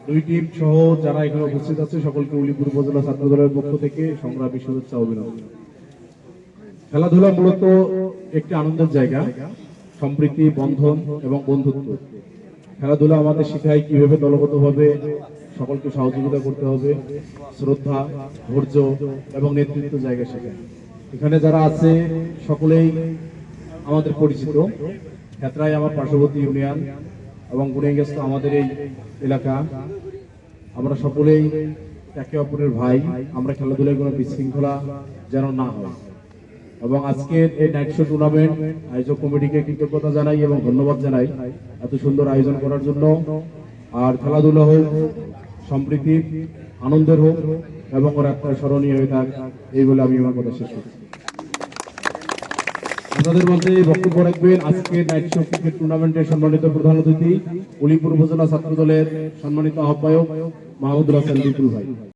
দুই টিম সহ যারা এখানে উপস্থিত আছে সকলকে উলিপুর উপজেলা ছাত্র দলের পক্ষ থেকে সংগ্রামী শুভেচ্ছা অভিনন্দন। খেলাধুলা মূলত একটি আনন্দের জায়গা, সম্প্রীতি, বন্ধন এবং বন্ধুত্ব। খেলাধুলা আমাদের শেখায় কিভাবে দলগতভাবে সকলকে সহযোগিতা করতে হবে, শ্রদ্ধা, ধৈর্য এবং নেতৃত্ব জায়গা শেখায়। এখানে যারা আছে সকলেই আমাদের পরিচিত। হেতরাই আমার পার্শ্ববর্তী ইউনিয়ন এবং গুনিয়াগঞ্জ আমাদের এই এলাকা। আমরা সকলেই একে অপরের ভাই। আমরা খেলাধুলায় কোনো বিশৃঙ্খলা যেন না হয়। এবং আজকের এই নাইট শো টুর্নামেন্ট আয়োজক কমিটিকে কৃতজ্ঞতা জানাই এবং ধন্যবাদ জানাই এত সুন্দর আয়োজন করার জন্য। আর খেলাধুলা হোক, সম্প্রীতি, আনন্দের হোক এবং ওর একটা স্মরণীয় হয়ে থাক, এই বলে আমি আমার কথা শেষ করছি। আপনাদের মধ্যে বক্তব্য রাখবেন আজকে নাইট শো ক্রিকেট টুর্নামেন্টের সম্মানিত প্রধান অতিথি উলিপুর উপজেলা ছাত্র দলের সম্মানিত আহ্বায়ক মাহমুদুল হাসান বিপুল ভাই।